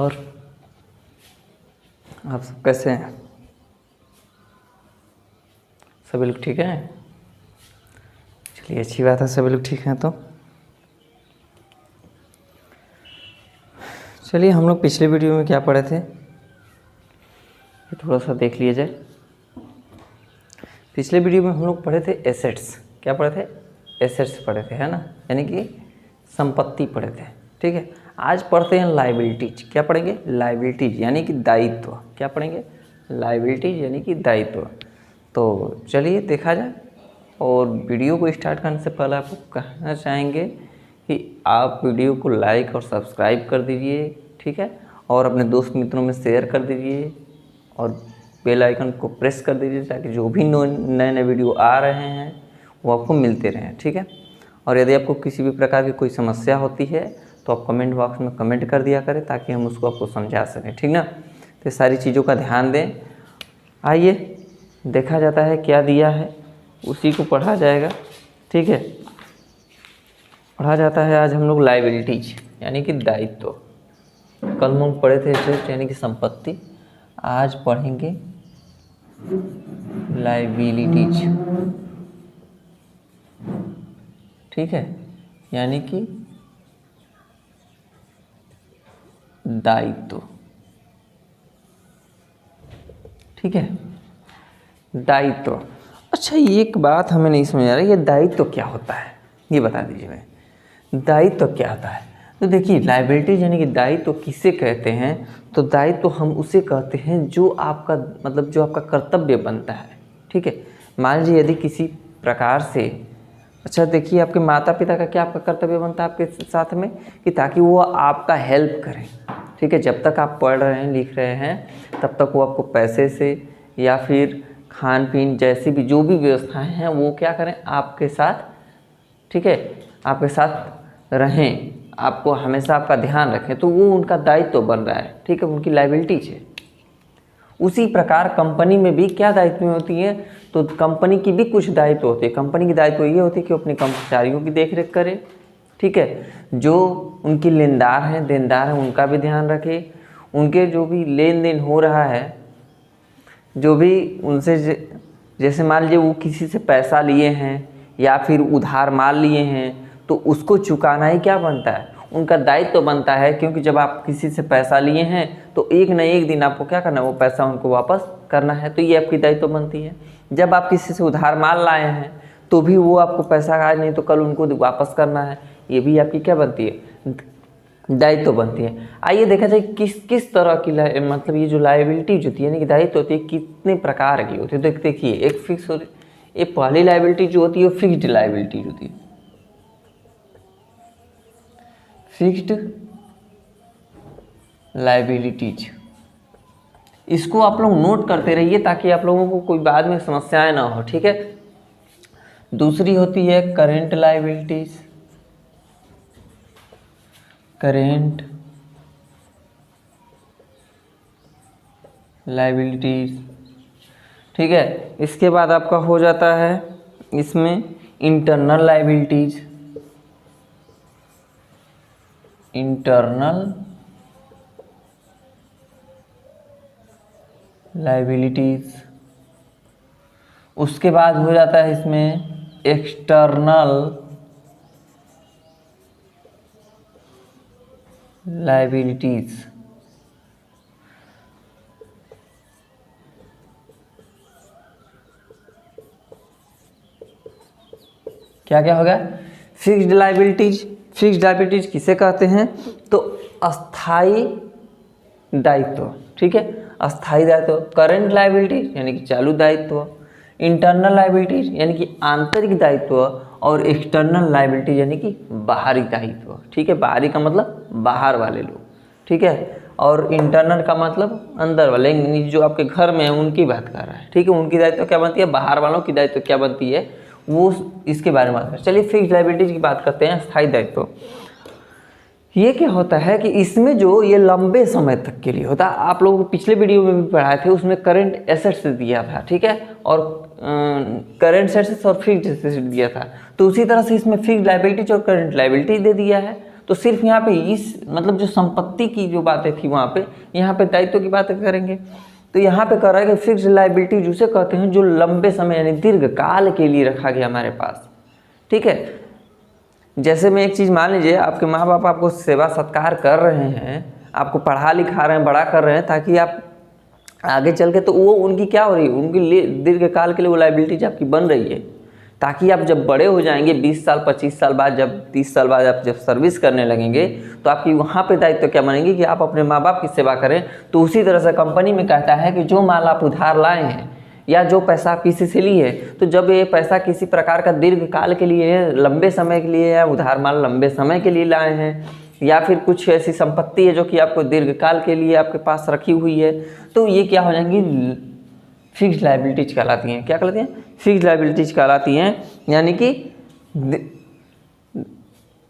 और आप सब कैसे हैं? सभी लोग ठीक हैं? चलिए, अच्छी बात है, सभी लोग ठीक हैं। तो चलिए, हम लोग पिछले वीडियो में क्या पढ़े थे ये थोड़ा सा देख लिया जाए। पिछले वीडियो में हम लोग पढ़े थे एसेट्स। क्या पढ़े थे? एसेट्स पढ़े थे, है ना, यानी कि संपत्ति पढ़े थे। ठीक है, आज पढ़ते हैं लायबिलिटीज। क्या पढ़ेंगे? लायबिलिटीज यानी कि दायित्व। क्या पढ़ेंगे? लायबिलिटीज यानी कि दायित्व। तो चलिए देखा जाए। और वीडियो को स्टार्ट करने से पहले आपको कहना चाहेंगे कि आप वीडियो को लाइक और सब्सक्राइब कर दीजिए, ठीक है, और अपने दोस्त मित्रों में शेयर कर दीजिए और बेल आइकन को प्रेस कर दीजिए ताकि जो भी नए नए वीडियो आ रहे हैं वो आपको मिलते रहें। ठीक है, और यदि आपको किसी भी प्रकार की कोई समस्या होती है तो आप कमेंट बॉक्स में कमेंट कर दिया करें ताकि हम उसको आपको समझा सकें, ठीक ना। तो सारी चीज़ों का ध्यान दें। आइए देखा जाता है क्या दिया है, उसी को पढ़ा जाएगा। ठीक है, पढ़ा जाता है आज हम लोग लायबिलिटीज यानी कि दायित्व। कल हम पढ़े थे एसेट यानी कि संपत्ति, आज पढ़ेंगे लायबिलिटीज। ठीक है, यानी कि दायित्व। ठीक है, दायित्व। अच्छा, एक बात हमें नहीं समझ आ रही, ये दायित्व क्या होता है ये बता दीजिए। मैं दायित्व क्या होता है? तो देखिए, लायबिलिटीज यानी कि दायित्व किसे कहते हैं? तो दायित्व हम उसे कहते हैं जो आपका मतलब जो आपका कर्तव्य बनता है। ठीक है, मान लीजिए यदि किसी प्रकार से, अच्छा देखिए, आपके माता पिता का क्या आपका कर्तव्य बनता है आपके साथ में कि ताकि वो आपका हेल्प करें। ठीक है, जब तक आप पढ़ रहे हैं लिख रहे हैं तब तक वो आपको पैसे से या फिर खान पीन जैसी भी जो भी व्यवस्थाएं हैं वो क्या करें आपके साथ। ठीक है, आपके साथ रहें, आपको हमेशा आपका ध्यान रखें, तो वो उनका दायित्व बन रहा है। ठीक है, उनकी लायबिलिटीज है। उसी प्रकार कंपनी में भी क्या दायित्व होती है? तो कंपनी की भी कुछ दायित्व होती है। कंपनी की दायित्व ये होती है कि अपने कर्मचारियों की देखरेख करे। ठीक है, जो उनकी लेनदार हैं देनदार हैं उनका भी ध्यान रखे। उनके जो भी लेन देन हो रहा है, जो भी उनसे जैसे मान लीजिए वो किसी से पैसा लिए हैं या फिर उधार माल लिए हैं तो उसको चुकाना ही क्या बनता है? उनका दायित्व बनता है। क्योंकि जब आप किसी से पैसा लिए हैं तो एक न एक दिन आपको क्या करना है? वो पैसा उनको वापस करना है। तो ये आपकी दायित्व बनती है। जब आप किसी से उधार माल लाए हैं तो भी वो आपको पैसा आज नहीं तो कल उनको वापस करना है। ये भी आपकी क्या बनती है? दायित्व बनती है। आइए देखा जाए किस किस तरह की मतलब ये जो लायबिलिटीज होती है यानी कि दायित्व होती है कितने प्रकार की होती है। तो देखिए, एक फिक्स होती है, ये पहली लायबिलिटी जो होती है वो फिक्स्ड लायबिलिटी होती है। फिक्स्ड लायबिलिटीज, इसको आप लोग नोट करते रहिए ताकि आप लोगों को कोई बाद में समस्याएं ना हो। ठीक है, दूसरी होती है करेंट लायबिलिटीज। Current liabilities. ठीक है, इसके बाद आपका हो जाता है इसमें इंटरनल लायबिलिटीज। Internal liabilities. उसके बाद हो जाता है इसमें एक्सटर्नल लायबिलिटीज। क्या क्या होगा? Fixed liabilities. फिक्स्ड लायबिलिटीज किसे कहते हैं? तो अस्थाई दायित्व। ठीक है, अस्थाई दायित्व। करंट लायबिलिटीज यानी कि चालू दायित्व। इंटरनल लायबिलिटीज यानी कि आंतरिक दायित्व। और एक्सटर्नल लायबिलिटीज यानी कि बाहरी दायित्व। ठीक है, बाहरी का मतलब बाहर वाले लोग। ठीक है, और इंटरनल का मतलब अंदर वाले, जो आपके घर में है उनकी बात कर रहा है। ठीक है, उनकी दायित्व क्या बनती है? बाहर वालों की दायित्व क्या बनती है वो इसके बारे में बात करें। चलिए फिक्स्ड लायबिलिटीज की बात करते हैं, स्थायी दायित्व। ये क्या होता है कि इसमें जो ये लंबे समय तक के लिए होता है। आप लोगों को पिछले वीडियो में भी पढ़ाए थे, उसमें करंट एसेट्स दिया था। ठीक है, और करंट एसेट्स और फिक्स्ड एसेट्स दिया था। तो उसी तरह से इसमें फिक्स्ड लायबिलिटीज और करंट लायबिलिटी दे दिया है। तो सिर्फ यहाँ पे इस मतलब जो संपत्ति की जो बातें थी वहाँ पे, यहाँ पे दायित्व की बातें करेंगे। तो यहाँ पे कह रहा है कि फिक्स लायबिलिटी जिसे कहते हैं जो लंबे समय यानी दीर्घ काल के लिए रखा गया हमारे पास, ठीक है। जैसे मैं एक चीज़ मान लीजिए, आपके माँ बाप आपको सेवा सत्कार कर रहे हैं, आपको पढ़ा लिखा रहे हैं, बड़ा कर रहे हैं, ताकि आप आगे चल के तो वो उनकी क्या हो रही है, उनके लिए दीर्घ काल के लिए वो लायबिलिटीज आपकी बन रही है, ताकि आप जब बड़े हो जाएंगे 20 साल 25 साल बाद, जब 30 साल बाद आप जब सर्विस करने लगेंगे, तो आपकी वहाँ पे दायित्व क्या बनेंगे कि आप अपने माँ बाप की सेवा करें। तो उसी तरह से कंपनी में कहता है कि जो माल आप उधार लाए हैं या जो पैसा आप किसी से लिए, तो जब ये पैसा किसी प्रकार का दीर्घ काल के लिए, लंबे समय के लिए, या उधार माल लंबे समय के लिए लाए हैं, या फिर कुछ ऐसी संपत्ति है जो कि आपको दीर्घकाल के लिए आपके पास रखी हुई है, तो ये क्या हो जाएंगी, फिक्स्ड लायबिलिटीज कहलाती हैं। क्या कहलाती हैं? फिक्स्ड लायबिलिटीज कहलाती हैं। यानी कि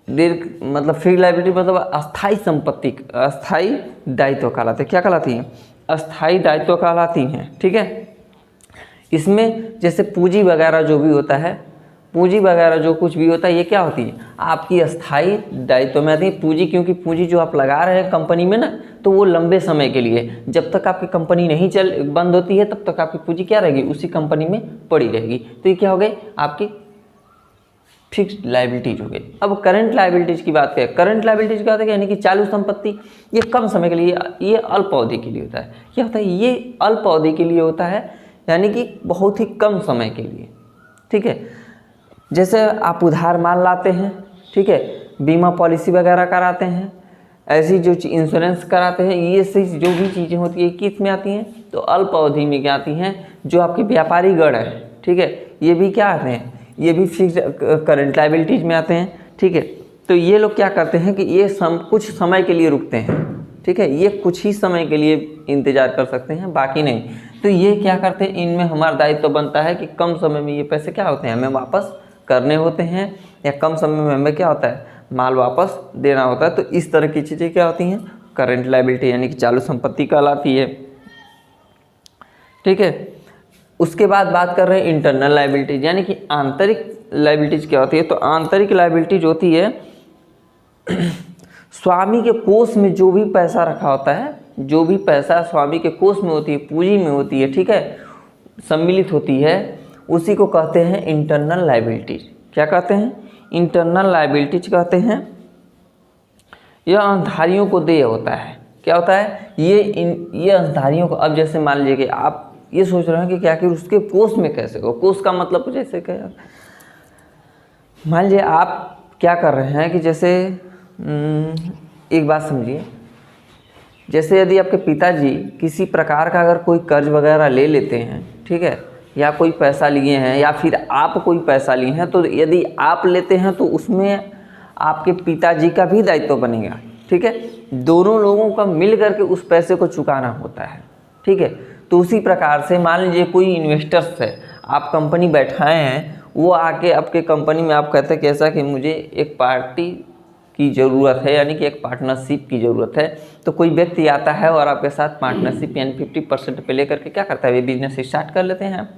दीर्घ मतलब फिक्स्ड लायबिलिटी मतलब अस्थाई संपत्ति, अस्थाई दायित्व कहलाते हैं। क्या कहलाती हैं? अस्थाई दायित्व कहलाती हैं, ठीक है। इसमें जैसे पूंजी वगैरह जो भी होता है, पूंजी वगैरह जो कुछ भी होता है, ये क्या होती है, आपकी अस्थाई दायित्व में आती है पूंजी। क्योंकि पूंजी जो आप लगा रहे हैं कंपनी में ना, तो वो लंबे समय के लिए, जब तक आपकी कंपनी नहीं बंद होती है तब तक आपकी पूंजी क्या रहेगी, उसी कंपनी में पड़ी रहेगी। तो ये क्या हो गई, आपकी फिक्स्ड लायबिलिटीज हो गई। अब करंट लायबिलिटीज की बात करें, करंट लायबिलिटीज क्या होता है, यानी कि चालू संपत्ति, ये कम समय के लिए, ये अल्प अवधि के लिए होता है। क्या होता है, ये अल्प अवधि के लिए होता है, यानी कि बहुत ही कम समय के लिए, ठीक है। जैसे आप उधार माल लाते हैं, ठीक है, बीमा पॉलिसी वगैरह कराते हैं, ऐसी जो इंश्योरेंस कराते हैं, ये सही जो भी चीज़ें होती है किस में आती हैं, तो अल्प अवधि में क्या आती हैं, जो आपके व्यापारी गण है, ठीक है, ये भी क्या आते हैं, ये भी फिक्स्ड करंट लायबिलिटीज में आते हैं, ठीक है। तो ये लोग क्या करते हैं कि ये कुछ समय के लिए रुकते हैं, ठीक है, ये कुछ ही समय के लिए इंतजार कर सकते हैं, बाकी नहीं। तो ये क्या करते हैं, इनमें हमारा दायित्व बनता है कि कम समय में ये पैसे क्या होते हैं, हमें वापस करने होते हैं, या कम समय में हमें क्या होता है, माल वापस देना होता है। तो इस तरह की चीज़ें क्या होती हैं, करंट लायबिलिटी यानी कि चालू संपत्ति कहलाती है, ठीक है। उसके बाद बात कर रहे हैं इंटरनल लायबिलिटीज, यानी कि आंतरिक लायबिलिटीज क्या होती है। तो आंतरिक लायबिलिटीज होती है स्वामी के कोष में जो भी पैसा रखा होता है, जो भी पैसा स्वामी के कोष में होती है, पूंजी में होती है, ठीक है, सम्मिलित होती है, उसी को कहते हैं इंटरनल लायबिलिटीज। क्या कहते हैं, इंटरनल लायबिलिटीज कहते हैं। यह अंशधारियों को देय होता है। क्या होता है, ये अंशधारियों को, अब जैसे मान लीजिए कि आप ये सोच रहे हैं कि क्या कि उसके कोष में कैसे हो, कोष का मतलब जैसे क्या, मान लीजिए आप क्या कर रहे हैं कि जैसे एक बात समझिए, जैसे यदि आपके पिताजी किसी प्रकार का अगर कोई कर्ज वगैरह ले लेते हैं, ठीक है, या कोई पैसा लिए हैं, या फिर आप कोई पैसा लिए हैं, तो यदि आप लेते हैं तो उसमें आपके पिताजी का भी दायित्व बनेगा, ठीक है, दोनों लोगों का मिल करके उस पैसे को चुकाना होता है, ठीक है। तो उसी प्रकार से मान लीजिए कोई इन्वेस्टर्स है, आप कंपनी बैठाए हैं, वो आके आपके कंपनी में आप कहते हैं कैसा कि मुझे एक पार्टी की ज़रूरत है, यानी कि एक पार्टनरशिप की ज़रूरत है। तो कोई व्यक्ति आता है और आपके साथ पार्टनरशिप यानी 50% पे लेकर के क्या करता है, वे बिजनेस स्टार्ट कर लेते हैं।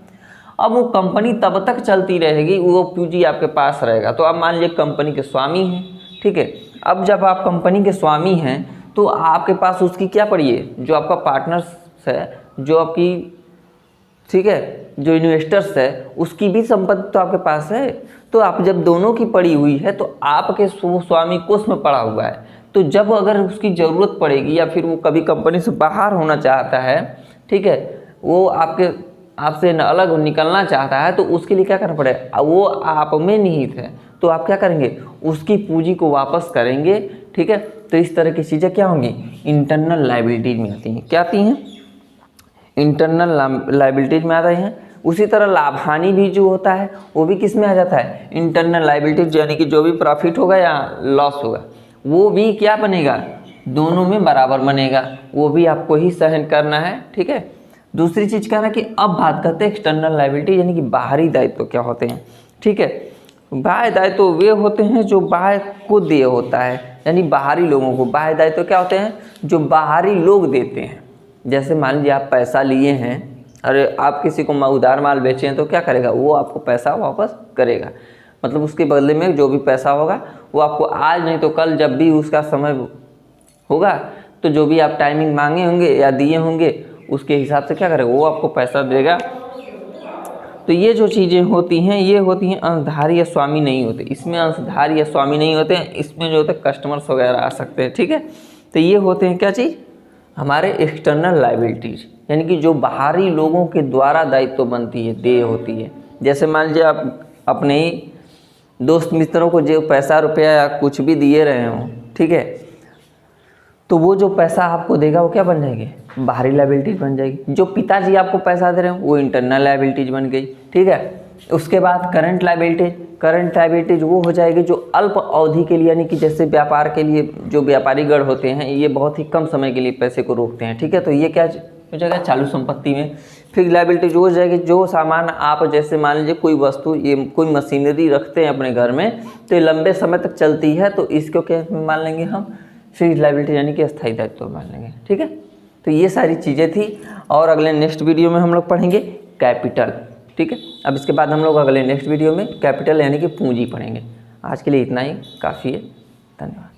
अब वो कंपनी तब तक चलती रहेगी, वो पूंजी आपके पास रहेगा। तो आप मान लीजिए कंपनी के स्वामी हैं, ठीक है। अब जब आप कंपनी के स्वामी हैं तो आपके पास उसकी क्या पड़ी है, जो आपका पार्टनर्स है, जो आपकी, ठीक है, जो इन्वेस्टर्स है, उसकी भी संपत्ति तो आपके पास है। तो आप जब दोनों की पड़ी हुई है तो आपके स्वामी कोष में पड़ा हुआ है, तो जब अगर उसकी ज़रूरत पड़ेगी या फिर वो कभी कंपनी से बाहर होना चाहता है, ठीक है, वो आपसे अलग निकलना चाहता है, तो उसके लिए क्या करना पड़ेगा, वो आप में निहित है, तो आप क्या करेंगे, उसकी पूंजी को वापस करेंगे, ठीक है। तो इस तरह की चीज़ें क्या होंगी, इंटरनल लायबिलिटीज में आती हैं। क्या आती हैं, इंटरनल लायबिलिटीज में आते हैं। उसी तरह लाभ हानि भी जो होता है वो भी किस में आ जाता है, इंटरनल लायबिलिटीज, यानी कि जो भी प्रॉफिट होगा या लॉस होगा वो भी क्या बनेगा, दोनों में बराबर बनेगा, वो भी आपको ही सहन करना है, ठीक है। दूसरी चीज़ क्या है कि अब बात करते हैं एक्सटर्नल लायबिलिटी, यानी कि बाहरी दायित्व क्या होते हैं, ठीक है। बाह्य दायित्व वे होते हैं जो बाह्य को देय होता है, यानी बाहरी लोगों को। बाह्य दायित्व क्या होते हैं, जो बाहरी लोग देते हैं। जैसे मान लीजिए आप पैसा लिए हैं, अरे आप किसी को उधार माल बेचे हैं, तो क्या करेगा, वो आपको पैसा वापस करेगा। मतलब उसके बदले में जो भी पैसा होगा वो आपको आज नहीं तो कल जब भी उसका समय होगा तो जो भी आप टाइमिंग मांगे होंगे या दिए होंगे उसके हिसाब से क्या करेगा, वो आपको पैसा देगा। तो ये जो चीज़ें होती हैं ये होती हैं अंशधारी या स्वामी नहीं होते, इसमें अंशधारी या स्वामी नहीं होते हैं, इसमें जो होते हैं कस्टमर्स वगैरह आ सकते हैं। ठीक है, तो ये होते हैं क्या चीज़, हमारे एक्सटर्नल लायबिलिटीज, यानी कि जो बाहरी लोगों के द्वारा दायित्व बनती है, देय होती है। जैसे मान लीजिए आप अपने ही दोस्त मित्रों को जो पैसा रुपया या कुछ भी दिए रहे हों, ठीक है, तो वो जो पैसा आपको देगा वो क्या बन जाएगी, बाहरी लायबिलिटीज बन जाएगी। जो पिताजी आपको पैसा दे रहे हो वो इंटरनल लायबिलिटीज बन गई। ठीक है, उसके बाद करंट लायबिलिटीज वो हो जाएगी जो अल्प अवधि के लिए, यानी कि जैसे व्यापार के लिए जो व्यापारी गण होते हैं ये बहुत ही कम समय के लिए पैसे को रोकते हैं। ठीक है, तो ये क्या हो जाएगा, चालू संपत्ति में। फिर लायबिलिटीज हो जाएगी जो सामान आप, जैसे मान लीजिए कोई वस्तु, ये कोई मशीनरी रखते हैं अपने घर में तो ये लंबे समय तक चलती है, तो इसको क्या मान लेंगे हम, फिक्स्ड लायबिलिटी, यानी कि अस्थायी दायित्व मान लेंगे। ठीक है, तो ये सारी चीज़ें थी और अगले नेक्स्ट वीडियो में हम लोग पढ़ेंगे कैपिटल। ठीक है, अब इसके बाद हम लोग अगले नेक्स्ट वीडियो में कैपिटल यानी कि पूंजी पढ़ेंगे। आज के लिए इतना ही काफ़ी है, धन्यवाद।